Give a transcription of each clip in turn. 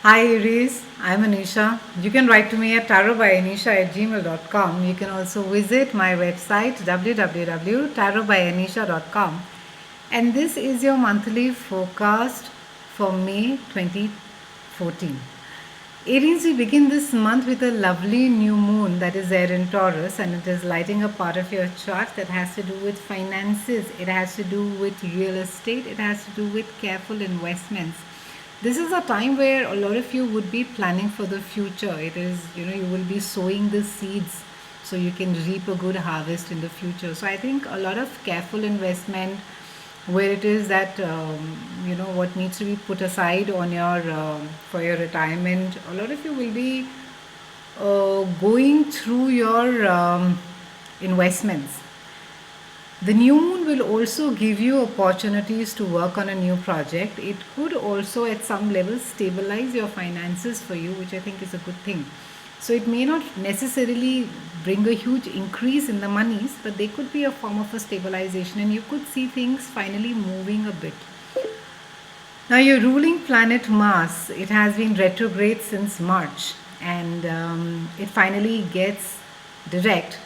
Hi Aries, I'm Anisha. You can write to me at tarotbyanisha@gmail.com. You can also visit my website www.tarotbyanisha.com. And this is your monthly forecast for May 2014. Aries, we begin this month with a lovely new moon that is there in Taurus, and it is lighting a part of your chart that has to do with finances, it has to do with real estate, it has to do with careful investments. This is a time where a lot of you would be planning for the future. It is, you will be sowing the seeds so you can reap a good harvest in the future. So I think a lot of careful investment where it is that what needs to be put aside on your for your retirement. A lot of you will be going through your investments. The new moon will also give you opportunities to work on a new project. It could also, at some level, stabilize your finances for you, which I think is a good thing. So it may not necessarily bring a huge increase in the monies, but they could be a form of a stabilization, and you could see things finally moving a bit. Now, your ruling planet Mars, it has been retrograde since March, and it finally gets direct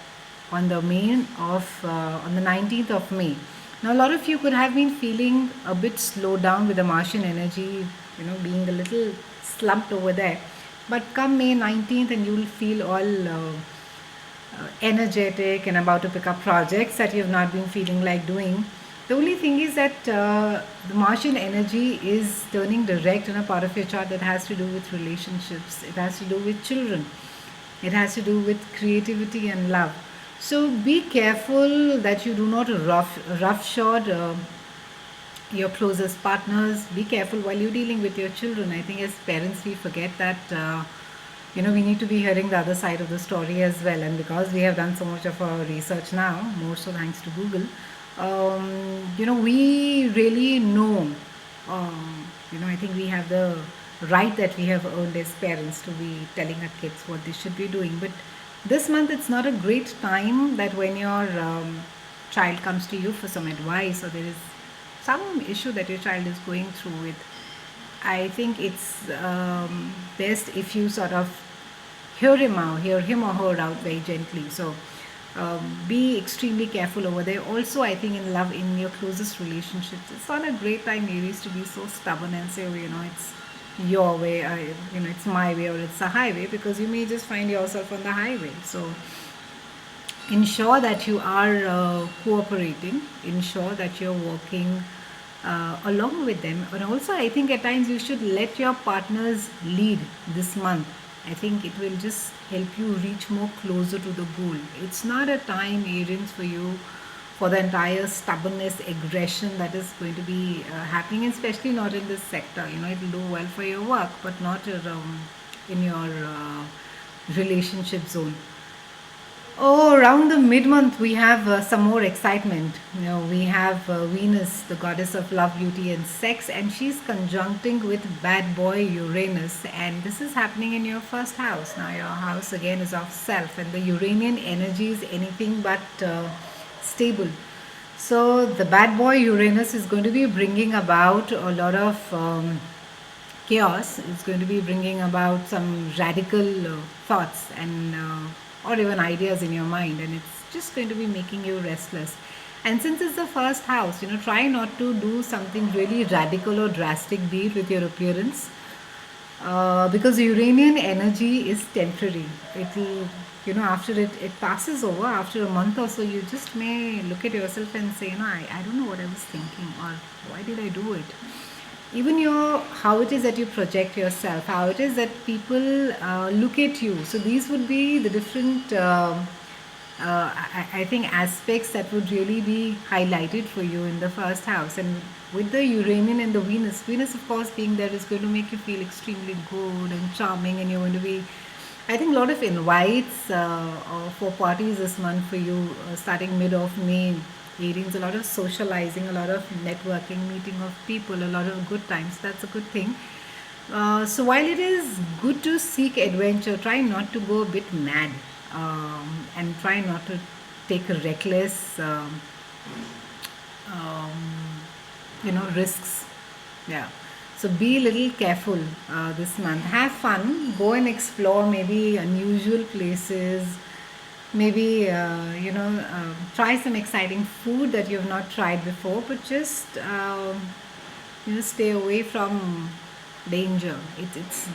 on on the 19th of May. Now, a lot of you could have been feeling a bit slowed down with the Martian energy, being a little slumped over there. But come May 19th, and you will feel all energetic and about to pick up projects that you've not been feeling like doing. The only thing is that the Martian energy is turning direct on a part of your chart that has to do with relationships, it has to do with children, it has to do with creativity and love. So be careful that you do not roughshod your closest partners. Be careful while you're dealing with your children. I think as parents we forget that we need to be hearing the other side of the story as well. And because we have done so much of our research now, more so thanks to Google, we really know. I think we have the right that we have earned as parents to be telling our kids what they should be doing. But this month it's not a great time that when your child comes to you for some advice, or there is some issue that your child is going through with. I think it's best if you sort of hear him or her out very gently. So be extremely careful over there. Also, I think in love, in your closest relationships, it's not a great time, Aries, to be so stubborn and say, it's your way, it's my way, or it's a highway, because you may just find yourself on the highway. So ensure that you are cooperating, ensure that you're working along with them. And also, I think at times you should let your partners lead this month. I think it will just help you reach more closer to the goal. It's not a time, Aries, for you for the entire stubbornness, aggression that is going to be happening, especially not in this sector. It will do well for your work, but not in your relationship zone. Oh, around the mid month, we have some more excitement. We have Venus, the goddess of love, beauty, and sex, and she's conjuncting with bad boy Uranus. And this is happening in your first house. Now, your house again is of self, and the Uranian energy is anything but stable. So, the bad boy Uranus is going to be bringing about a lot of chaos. It's going to be bringing about some radical thoughts and or even ideas in your mind, and it's just going to be making you restless. And since it's the first house, try not to do something really radical or drastic, be it with your appearance, because Uranian energy is temporary. It will, after it passes over after a month or so, you just may look at yourself and say, I don't know what I was thinking, or why did I do it. Even your how it is that you project yourself, how it is that people look at you. So these would be the different I think aspects that would really be highlighted for you in the first house. And with the Uranian and the Venus of course being there, is going to make you feel extremely good and charming, and you're going to be, I think, a lot of invites for parties this month for you, starting mid of May. Aries, a lot of socializing, a lot of networking, meeting of people, a lot of good times. That's a good thing. So while it is good to seek adventure, try not to go a bit mad, and try not to take reckless, um, risks. Yeah. So be a little careful this month. Have fun. Go and explore maybe unusual places. Maybe try some exciting food that you have not tried before. But just stay away from danger. It's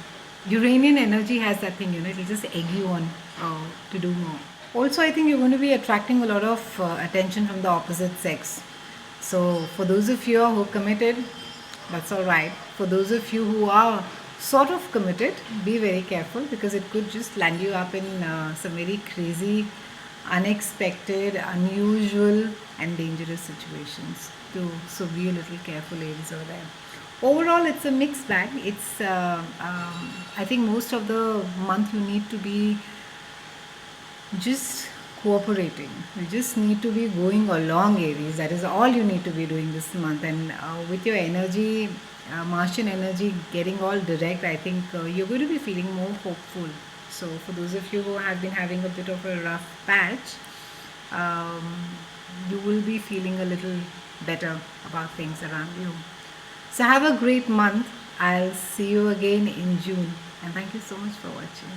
Uranian energy has that thing. It'll just egg you on to do more. Also, I think you're going to be attracting a lot of attention from the opposite sex. So, for those of you who are committed, that's all right. For those of you who are sort of committed, be very careful because it could just land you up in some very crazy, unexpected, unusual, and dangerous situations. So be a little careful, ladies over there. Overall, it's a mixed bag. I think most of the month you need to be just cooperating. You just need to be going along, Aries. That is all you need to be doing this month. And with your energy, Martian energy getting all direct, I think you're going to be feeling more hopeful. So, for those of you who have been having a bit of a rough patch, um, you will be feeling a little better about things around you. So, have a great month. I'll see you again in June. And thank you so much for watching.